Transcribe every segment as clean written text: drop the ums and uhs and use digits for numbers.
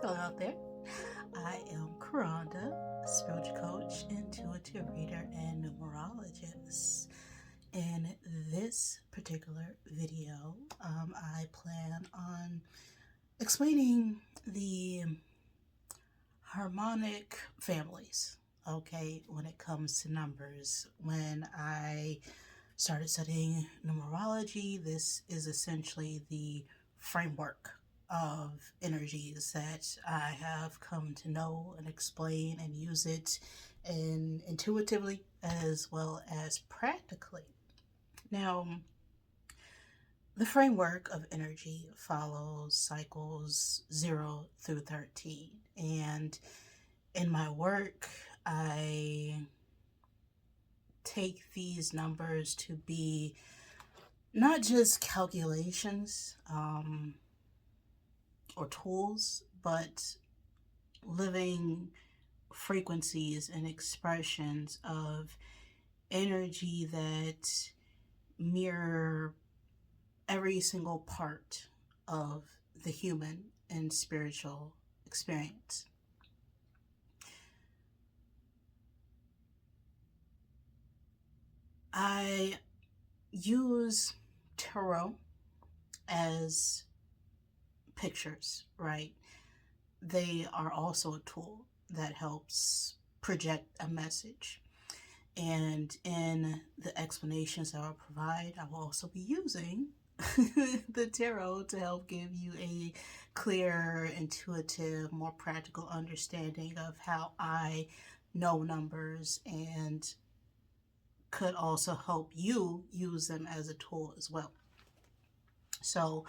Hello out there. I am Karanda, spiritual coach, intuitive reader, and numerologist. In this particular video, I plan on explaining the harmonic families, okay, when it comes to numbers. When I started studying numerology, this is essentially the framework of energies that I have come to know and explain and use it in intuitively as well as practically. Now, the framework of energy follows cycles 0 through 13. And in my work, I take these numbers to be not just calculations or tools, but living frequencies and expressions of energy that mirror every single part of the human and spiritual experience. I use tarot as pictures, right? They are also a tool that helps project a message. And in the explanations that I'll provide, I will also be using the tarot to help give you a clear, intuitive, more practical understanding of how I know numbers and could also help you use them as a tool as well. So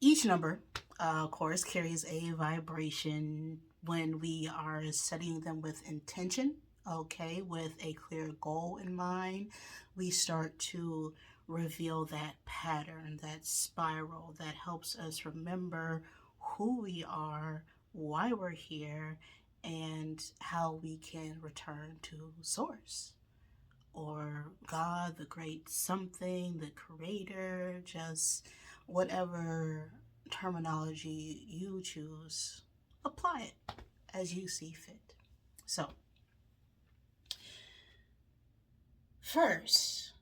each number, of course, carries a vibration when we are setting them with intention, okay, with a clear goal in mind. We start to reveal that pattern, that spiral that helps us remember who we are, why we're here, and how we can return to Source or God, the great something, the creator, just whatever terminology you choose, apply it as you see fit. So, first,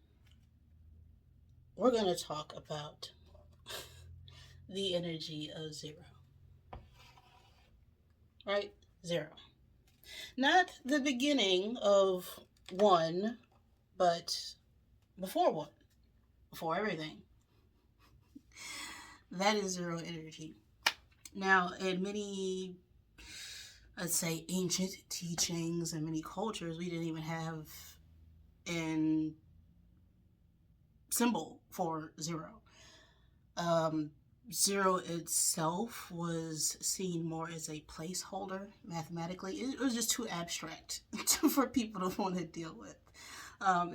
we're going to talk about the energy of 0. Right? 0. Not the beginning of 1, but before 1, before everything. That is 0 energy. Now, in many, let's say, ancient teachings and many cultures, we didn't even have an symbol for 0. 0 itself was seen more as a placeholder mathematically. It was just too abstract for people to want to deal with.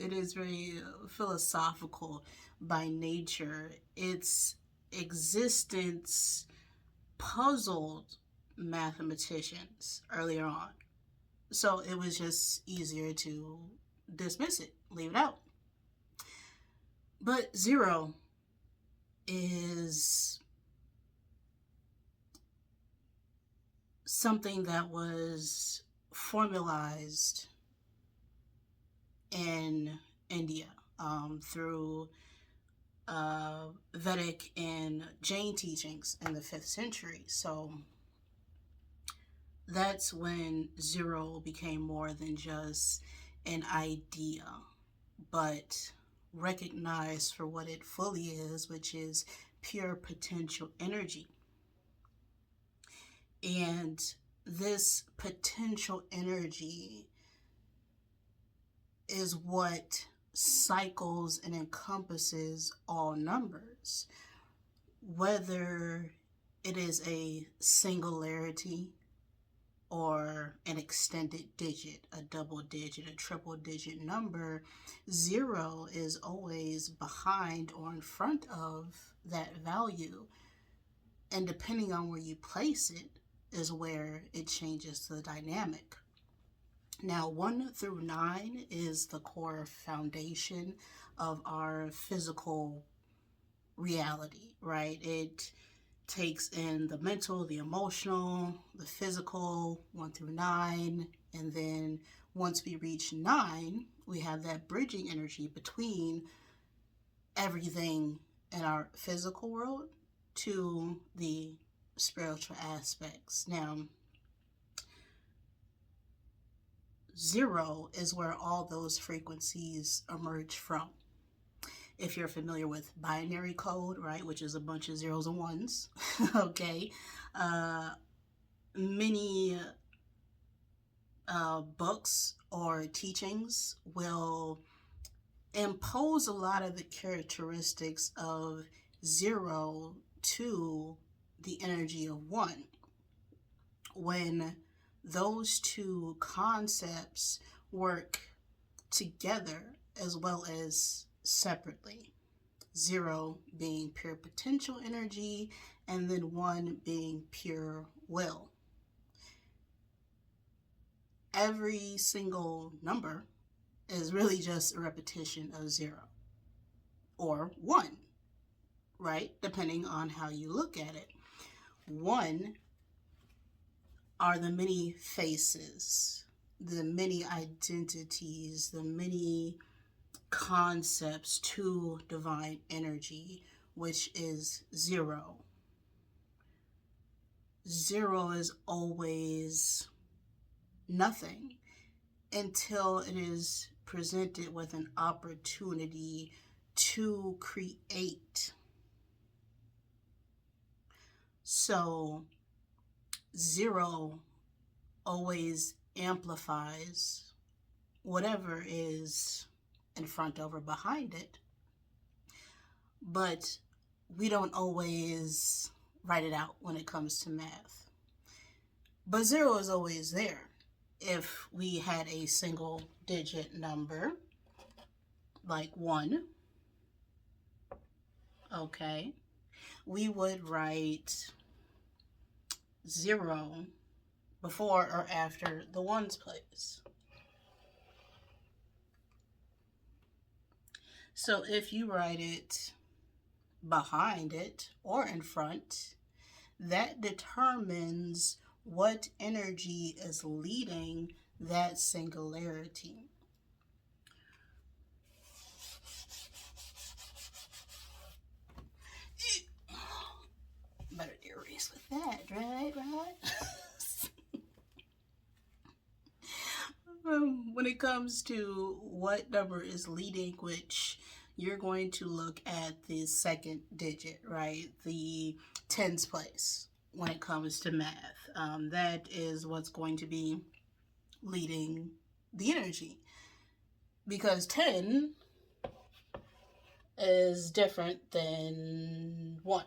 It is very philosophical by nature. Its existence puzzled mathematicians earlier on. So it was just easier to dismiss it, leave it out. But 0 is something that was formalized in India through Vedic and Jain teachings in the 5th century. So that's when 0 became more than just an idea, but recognized for what it fully is, which is pure potential energy. And this potential energy is what cycles and encompasses all numbers, whether it is a singularity or an extended digit, a double digit, a triple digit number. 0 is always behind or in front of that value, and depending on where you place it is where it changes the dynamic. Now, 1 through 9 is the core foundation of our physical reality, right? It takes in the mental, the emotional, the physical, 1 through 9. And then once we reach 9, we have that bridging energy between everything in our physical world to the spiritual aspects. Now, 0 is where all those frequencies emerge from. If you're familiar with binary code, right, which is a bunch of zeros and ones, okay, many books or teachings will impose a lot of the characteristics of 0 to the energy of 1. When those two concepts work together as well as separately. 0 being pure potential energy, and then 1 being pure will. Every single number is really just a repetition of 0 or 1, right? Depending on how you look at it. 1 are the many faces, the many identities, the many concepts to divine energy, which is 0. 0 is always nothing until it is presented with an opportunity to create. So 0 always amplifies whatever is in front of or behind it, but we don't always write it out when it comes to math. But 0 is always there. If we had a single digit number, like 1, okay, we would write 0 before or after the ones place. So if you write it behind it or in front, that determines what energy is leading that singularity. Better erase with that, right? When it comes to what number is leading, which you're going to look at the second digit, right? The tens place when it comes to math. That is what's going to be leading the energy. Because 10 is different than 1,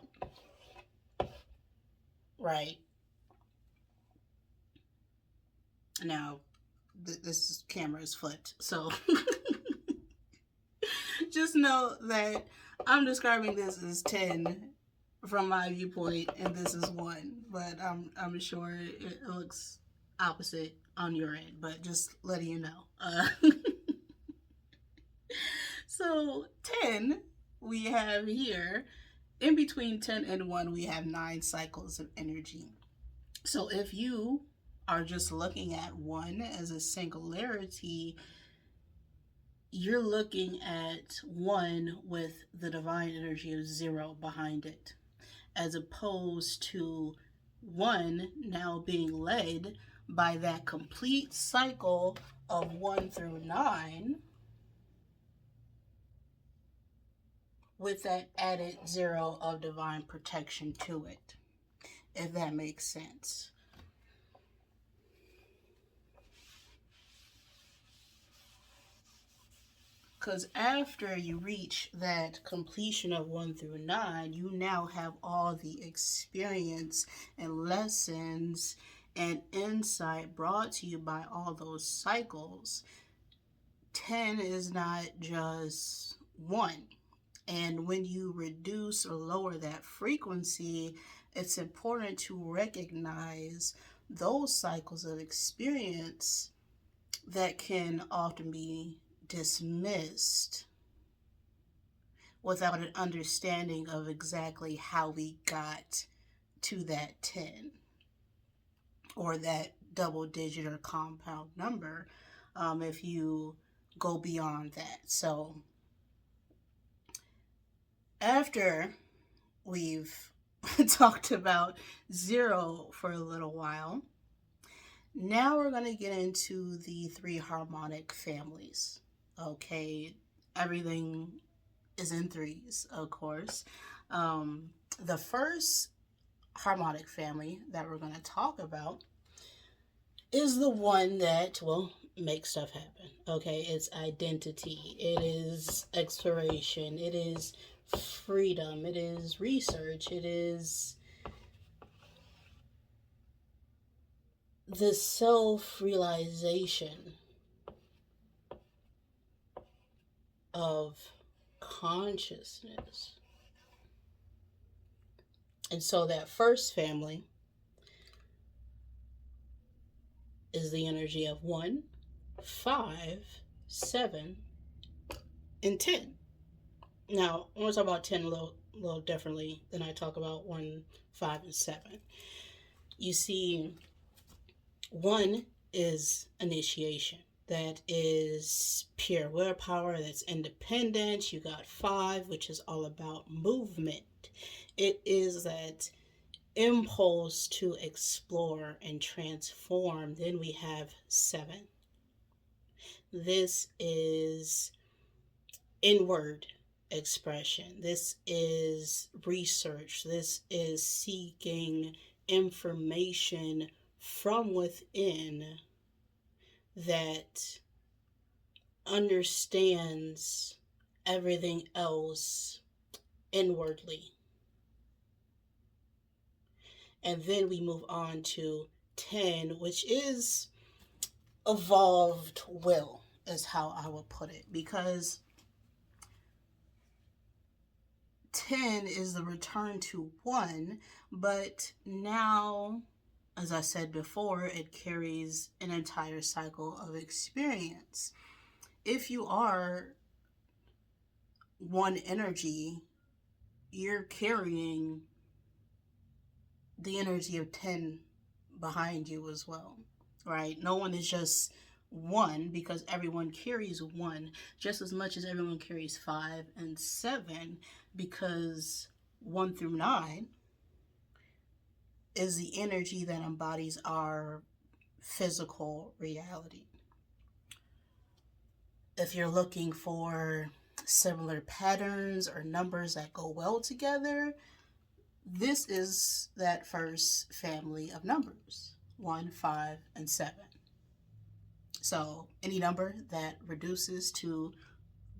right? Now, this camera is flipped, so just know that I'm describing this as 10 from my viewpoint, and this is 1, but I'm sure it looks opposite on your end, but just letting you know. So 10 we have here, in between 10 and 1 we have 9 cycles of energy. So if you are just looking at 1 as a singularity, you're looking at 1 with the divine energy of 0 behind it, as opposed to 1 now being led by that complete cycle of 1 through 9 with that added 0 of divine protection to it, if that makes sense. Because after you reach that completion of 1 through 9, you now have all the experience and lessons and insight brought to you by all those cycles. 10 is not just 1. And when you reduce or lower that frequency, it's important to recognize those cycles of experience that can often be dismissed without an understanding of exactly how we got to that 10 or that double digit or compound number if you go beyond that. So after we've talked about 0 for a little while, now we're going to get into the 3 harmonic families. Okay, everything is in threes, of course. The first harmonic family that we're going to talk about is the one that will make stuff happen. Okay, it's identity, it is exploration, it is freedom, it is research, it is the self-realization of consciousness. And so that first family is the energy of 1, 5, 7, and 10. Now, I want to talk about 10 a little differently than I talk about 1, 5, and 7. You see, 1 is initiation. That is pure willpower, that's independent. You got 5, which is all about movement. It is that impulse to explore and transform. Then we have 7. This is inward expression. This is research. This is seeking information from within that understands everything else inwardly. And then we move on to 10, which is evolved will, is how I would put it. Because 10 is the return to 1, but now, as I said before, it carries an entire cycle of experience. If you are 1 energy, you're carrying the energy of 10 behind you as well, right? No one is just 1, because everyone carries 1 just as much as everyone carries 5 and 7, because 1 through 9 is the energy that embodies our physical reality. If you're looking for similar patterns or numbers that go well together, this is that first family of numbers, 1, 5, and 7. So any number that reduces to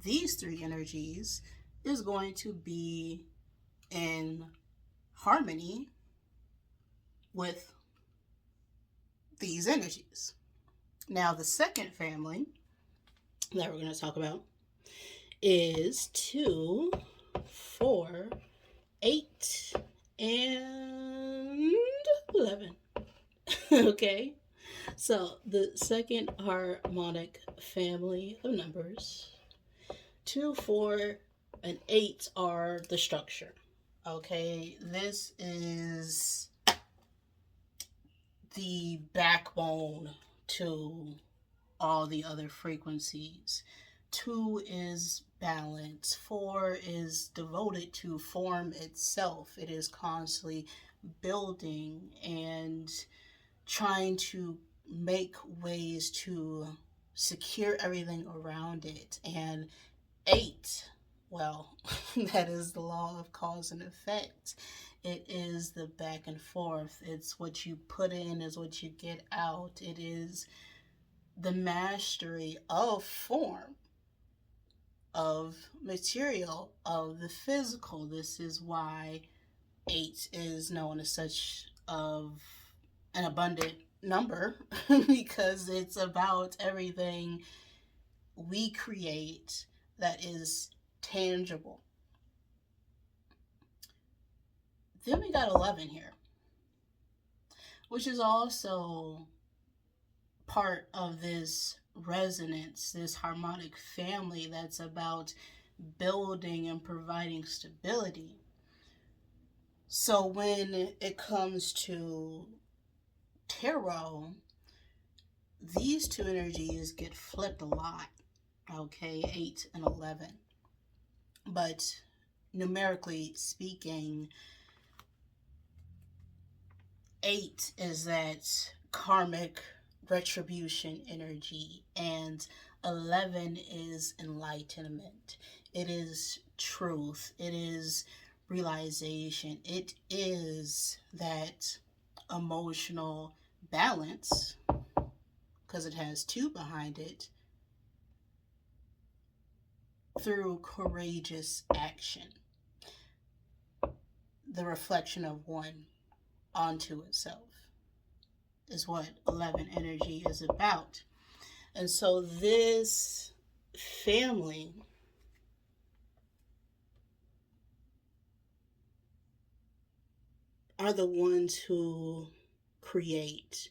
these 3 energies is going to be in harmony with these energies. Now, the second family that we're going to talk about is 2, 4, 8, and 11. Okay, so the second harmonic family of numbers, 2, 4, and 8 are the structure. Okay, this is the backbone to all the other frequencies. 2 is balance. 4 is devoted to form itself. It is constantly building and trying to make ways to secure everything around it. And 8, well, that is the law of cause and effect. It is the back and forth. It's what you put in is what you get out. It is the mastery of form, of material, of the physical. This is why 8 is known as such of an abundant number, because it's about everything we create that is tangible. Then we got 11 here, which is also part of this resonance, this harmonic family that's about building and providing stability. So when it comes to tarot, these two energies get flipped a lot, okay, 8 and 11. But numerically speaking, 8 is that karmic retribution energy, and 11 is enlightenment. It is truth. It is realization. It is that emotional balance, because it has 2 behind it, through courageous action. The reflection of 1 onto itself is what 11 energy is about. And so this family are the ones who create,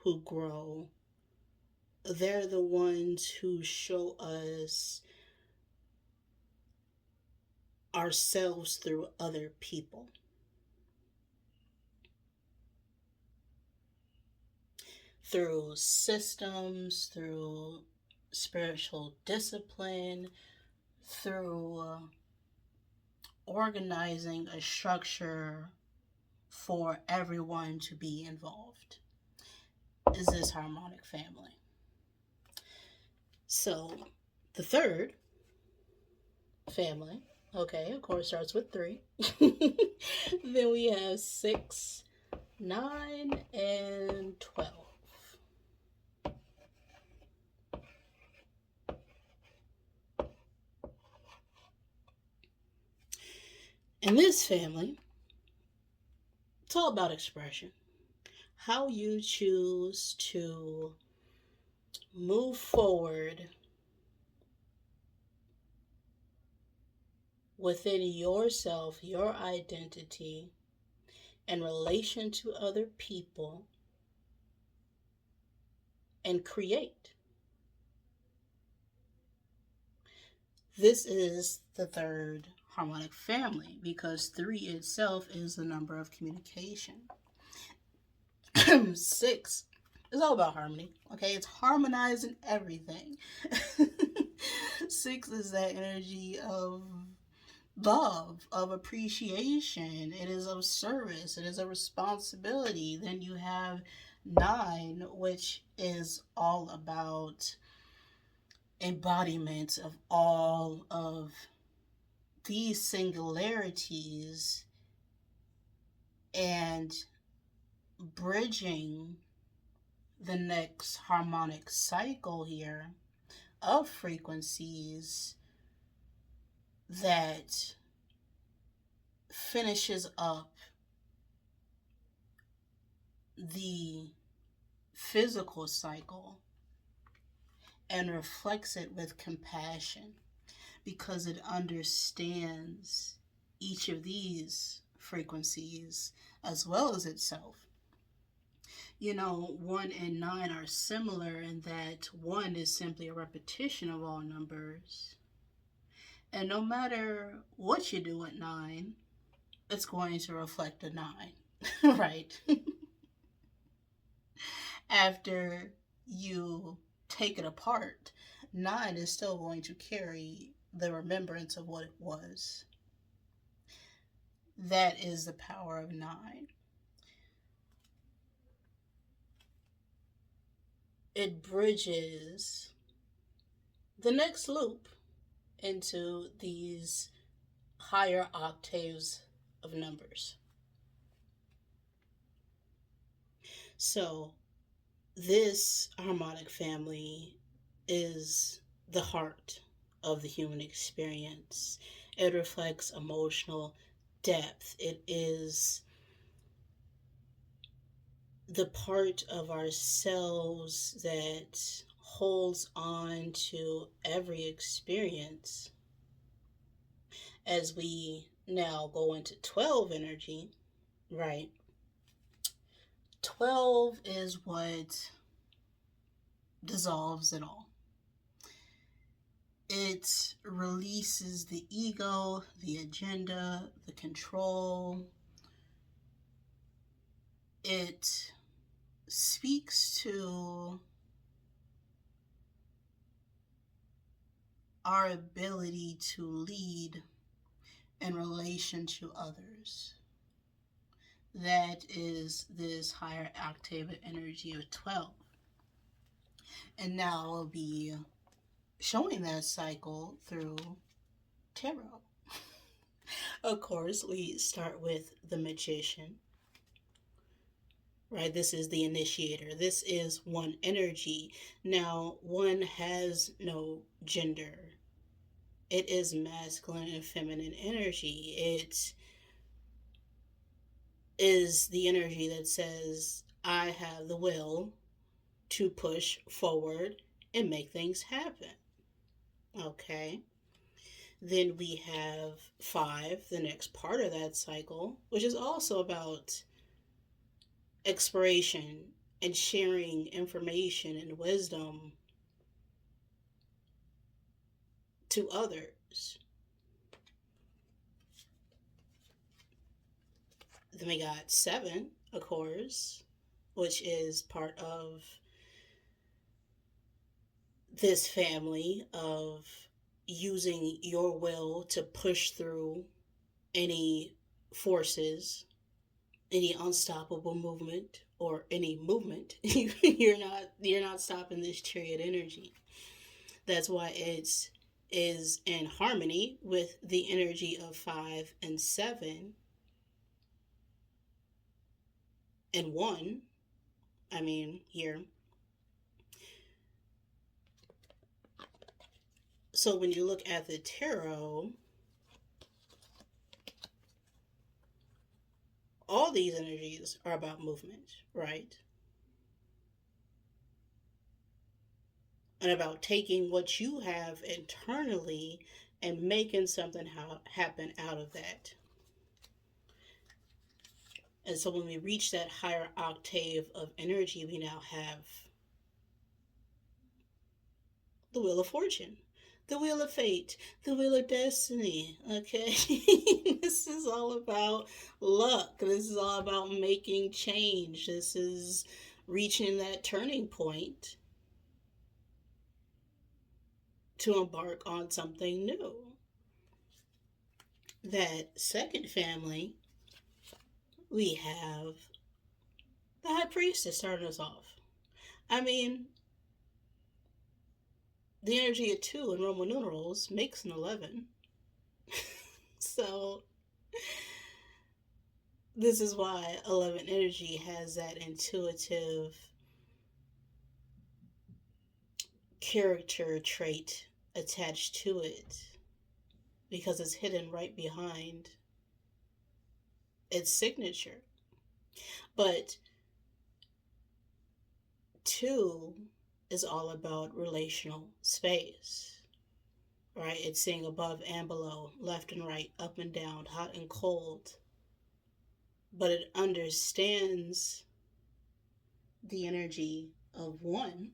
who grow. They're the ones who show us ourselves through other people. Through systems, through spiritual discipline, through organizing a structure for everyone to be involved, is this harmonic family. So the third family, okay, of course, starts with 3. Then we have 6, 9, and 12. In this family, it's all about expression. How you choose to move forward within yourself, your identity, in relation to other people, and create. This is the third harmonic family because 3 itself is the number of communication. 6 is all about harmony. Okay, it's harmonizing everything. 6 is that energy of love, of appreciation. It is of service. It is a responsibility. Then you have 9, which is all about embodiment of all of these singularities and bridging the next harmonic cycle here of frequencies that finishes up the physical cycle and reflects it with compassion because it understands each of these frequencies as well as itself. 1 and 9 are similar in that 1 is simply a repetition of all numbers. And no matter what you do at 9, it's going to reflect a 9, right? After you take it apart, 9 is still going to carry the remembrance of what it was. That is the power of 9. It bridges the next loop into these higher octaves of numbers. So this harmonic family is the heart of the human experience. It reflects emotional depth. It is the part of ourselves that holds on to every experience. As we now go into 12 energy, right? 12 is what dissolves it all. It releases the ego, the agenda, the control, it speaks to our ability to lead in relation to others. That is this higher octave energy of 12. And now I'll be showing that cycle through tarot. Of course, we start with the magician, right? This is the initiator. This is one energy. Now, one has no gender. It is masculine and feminine energy. It is the energy that says, I have the will to push forward and make things happen. Okay. Then we have 5, the next part of that cycle, which is also about exploration and sharing information and wisdom to others. Then we got 7, of course, which is part of this family of using your will to push through any forces, any unstoppable movement, or any movement. you're not stopping this chariot energy. That's why it's is in harmony with the energy of 5 and 7 and 1. I mean, here. So when you look at the tarot, all these energies are about movement, right? And about taking what you have internally and making something happen out of that. And so when we reach that higher octave of energy, we now have the Wheel of Fortune, the Wheel of Fate, the Wheel of Destiny. Okay? This is all about luck. This is all about making change. This is reaching that turning point to embark on something new. That second family, we have the High Priestess starting us off. I mean, the energy of 2 in Roman numerals makes an 11. So, this is why 11 energy has that intuitive character trait attached to it, because it's hidden right behind its signature. But 2 is all about relational space, right? It's seeing above and below, left and right, up and down, hot and cold. But it understands the energy of 1,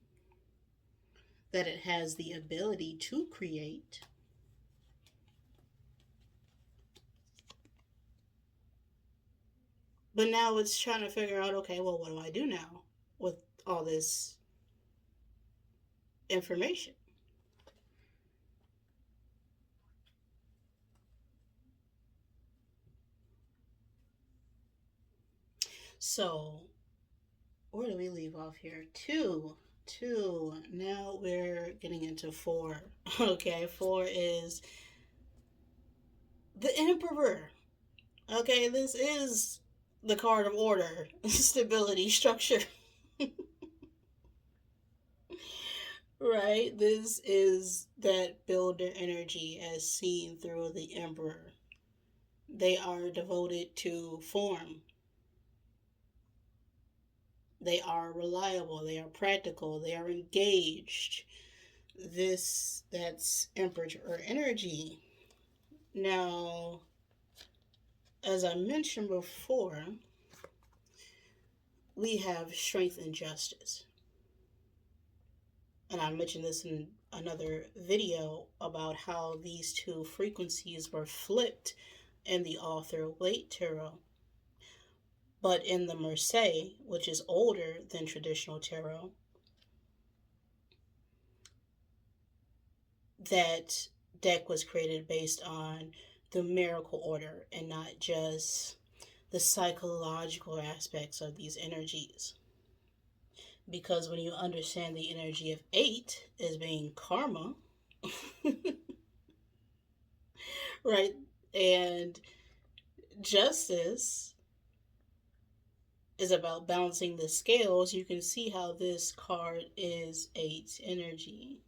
that it has the ability to create. But now it's trying to figure out, okay, well, what do I do now with all this information? So, where do we leave off here? 2. Now we're getting into 4. Okay, 4 is the Emperor. Okay, this is the card of order, stability, structure. Right? This is that builder energy as seen through the Emperor. They are devoted to form. They are reliable. They are practical. They are engaged. That's Emperor energy. Now, as I mentioned before, we have strength and justice. And I mentioned this in another video about how these 2 frequencies were flipped in the Author Late Tarot. But in the Mercedes, which is older than traditional tarot, that deck was created based on the miracle order and not just the psychological aspects of these energies. Because when you understand the energy of 8 as being karma, right, and justice is about balancing the scales, you can see how this card is 8 energy.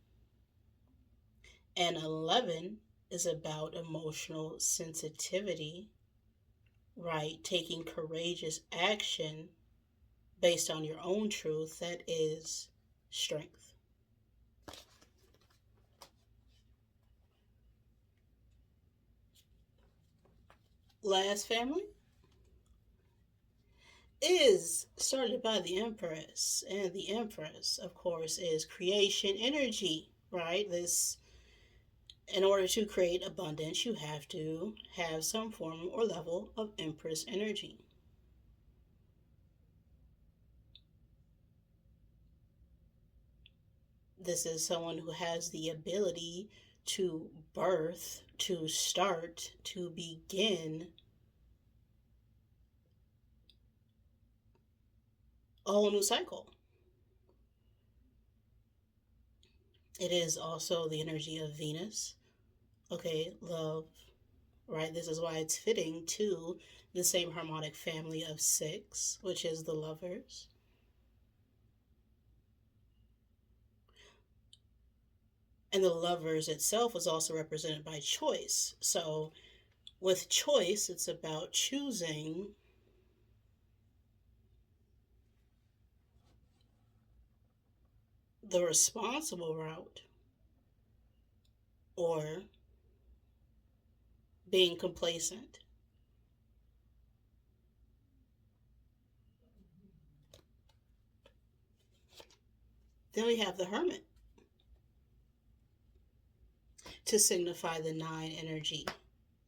And 11 is about emotional sensitivity, right? Taking courageous action based on your own truth, that is strength. Last family is started by the Empress, and the Empress, of course, is creation energy, right? This, in order to create abundance, you have to have some form or level of Empress energy. This is someone who has the ability to birth, to start, to begin a whole new cycle. It is also the energy of Venus. Okay, love, right? This is why it's fitting to the same harmonic family of 6, which is the lovers. And the lovers itself is also represented by choice. So with choice, it's about choosing the responsible route or being complacent. Then we have the hermit to signify the 9 energy.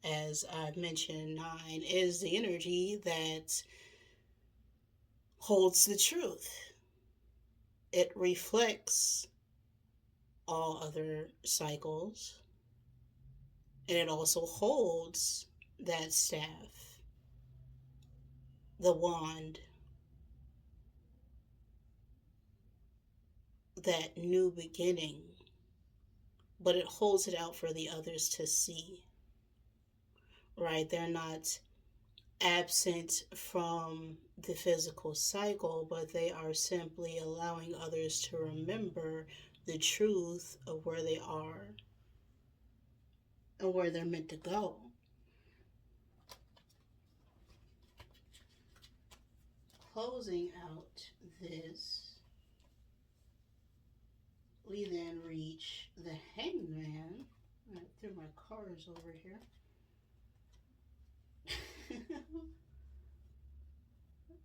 As I've mentioned, 9 is the energy that holds the truth. It reflects all other cycles, and it also holds that staff, the wand, that new beginning, but it holds it out for the others to see, right? They're not absent from the physical cycle, but they are simply allowing others to remember the truth of where they are and where they're meant to go. Closing out this, we then reach the hangman. I threw my cards over here.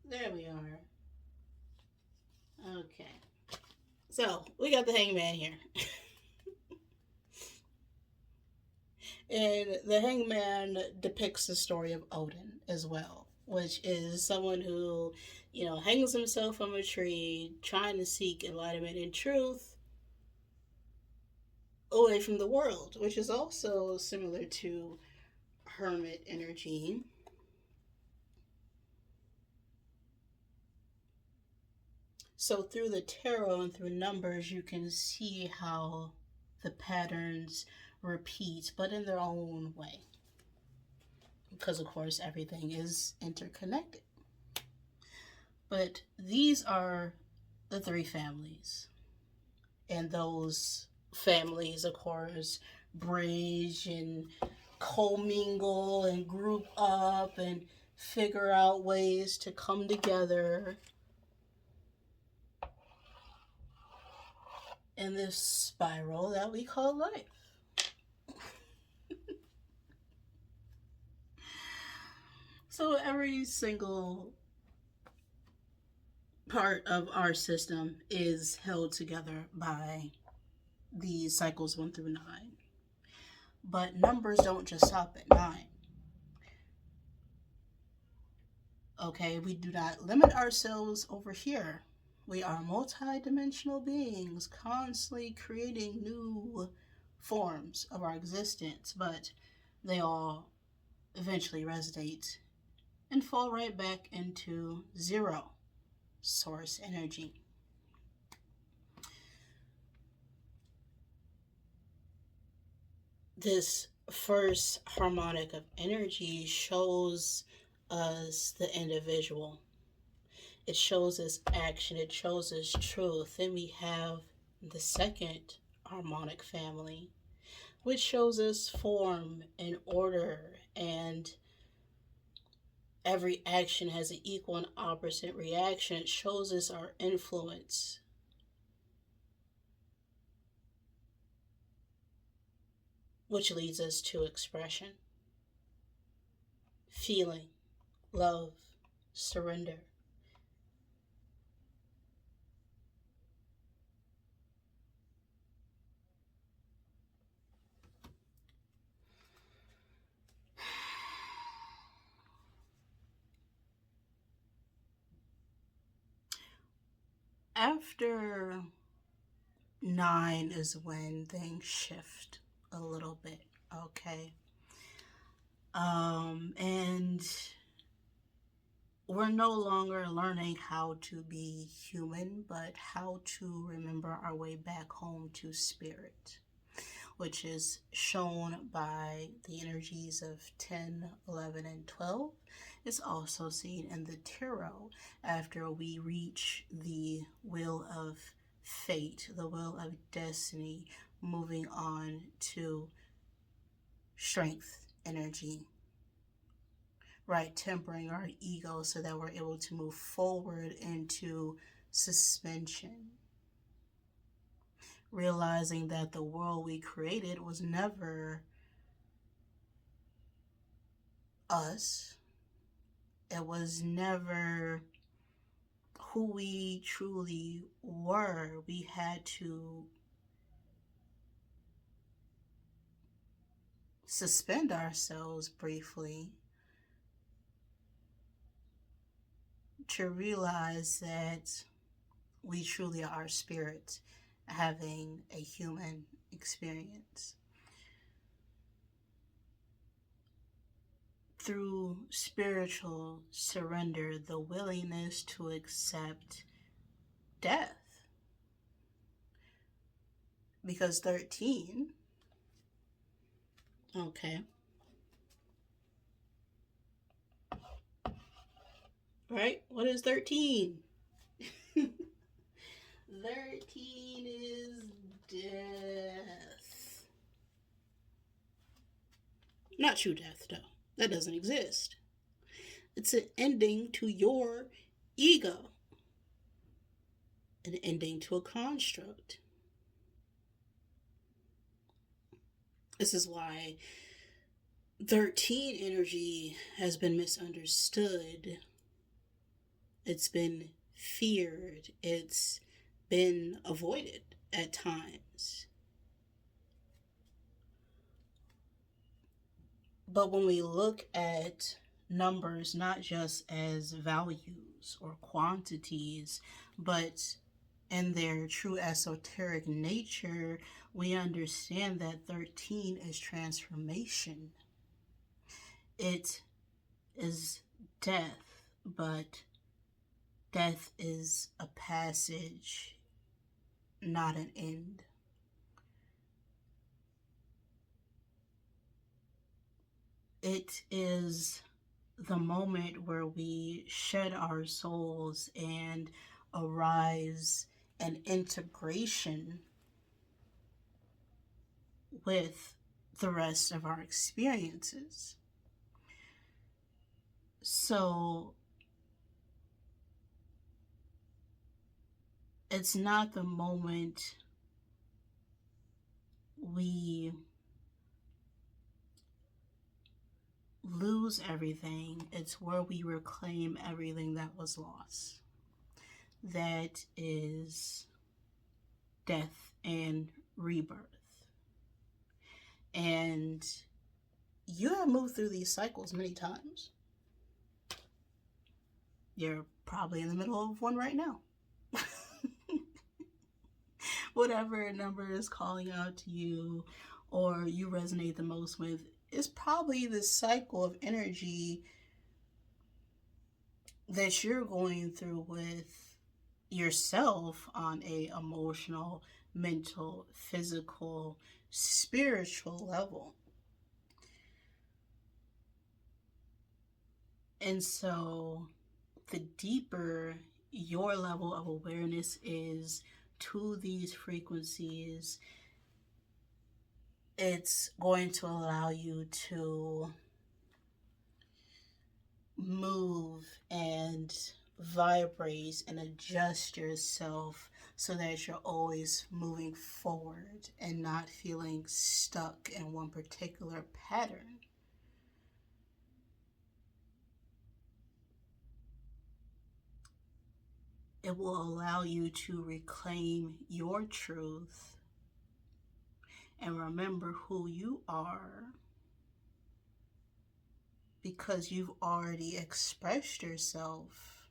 There we are. Okay. So we got the hangman here. And the hangman depicts the story of Odin as well, which is someone who, hangs himself from a tree trying to seek enlightenment and truth away from the world, which is also similar to hermit energy. So through the tarot and through numbers, you can see how the patterns repeat, but in their own way. Because, of course, everything is interconnected. But these are the 3 families. And those families, of course, bridge and commingle and group up and figure out ways to come together in this spiral that we call life. So every single part of our system is held together by the cycles 1 through 9. But numbers don't just stop at 9. Okay, we do not limit ourselves over here. We are multi-dimensional beings, constantly creating new forms of our existence, but they all eventually resonate and fall right back into zero source energy. This first harmonic of energy shows us the individual. It shows us action, it shows us truth. Then we have the second harmonic family, which shows us form and order, and every action has an equal and opposite reaction. It shows us our influence, which leads us to expression, feeling, love, surrender. After 9 is when things shift a little bit, okay? And we're no longer learning how to be human, but how to remember our way back home to spirit, which is shown by the energies of 10, 11, and 12. It's also seen in the tarot after we reach the wheel of fate, the wheel of destiny, moving on to strength energy, right? Tempering our ego so that we're able to move forward into suspension. Realizing that the world we created was never us, it was never who we truly were. We had to suspend ourselves briefly to realize that we truly are spirit having a human experience. Through spiritual surrender, the willingness to accept death. Because 13, okay, right? What is 13? 13 is death. Not true death, though. That doesn't exist. It's an ending to your ego, an ending to a construct. This is why 13 energy has been misunderstood. It's been feared. It's been avoided at times. But when we look at numbers not just as values or quantities, but in their true esoteric nature, we understand that 13 is transformation. It is death, but death is a passage, not an end. It is the moment where we shed our souls and arise an integration with the rest of our experiences. So it's not the moment we lose everything, it's where we reclaim everything that was lost. That is death and rebirth. And you have moved through these cycles many times. You're probably in the middle of one right now. Whatever number is calling out to you or you resonate the most with is probably the cycle of energy that you're going through with yourself on a emotional, mental, physical, spiritual level. And so the deeper your level of awareness is to these frequencies, it's going to allow you to move and vibrate and adjust yourself so that you're always moving forward and not feeling stuck in one particular pattern. It will allow you to reclaim your truth and remember who you are, because you've already expressed yourself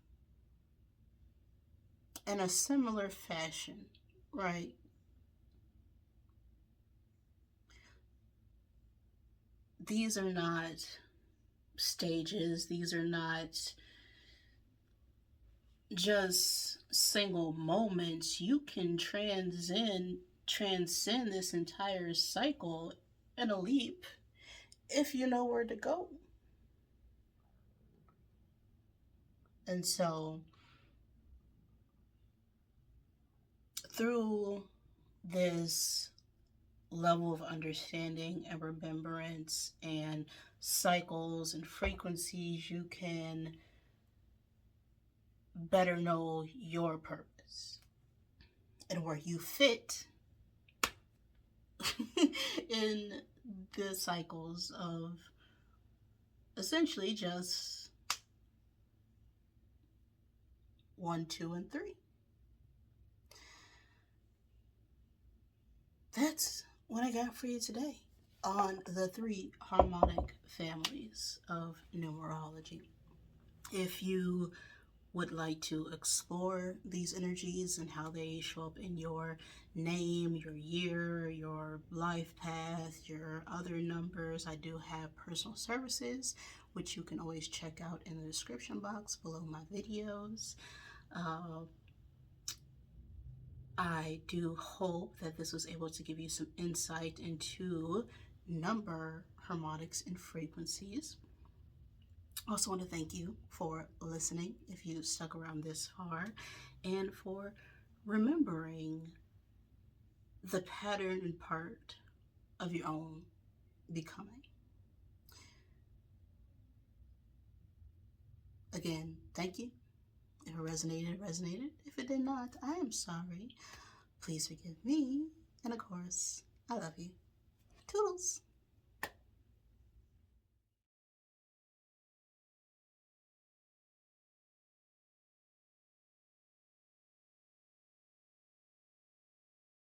in a similar fashion, right? These are not stages, these are not just single moments. You can transcend this entire cycle in a leap if you know where to go. And so through this level of understanding and remembrance and cycles and frequencies, you can better know your purpose and where you fit in the cycles of essentially just 1, 2, and 3. That's what I got for you today on the 3 harmonic families of numerology. If you would like to explore these energies and how they show up in your name, your year, your life path, your other numbers, I do have personal services, which you can always check out in the description box below my videos. I do hope that this was able to give you some insight into number harmonics and frequencies. I also want to thank you for listening if you stuck around this far and for remembering the pattern and part of your own becoming. Again, thank you. If it resonated, it resonated. If it did not, I am sorry. Please forgive me. And of course, I love you. Toodles.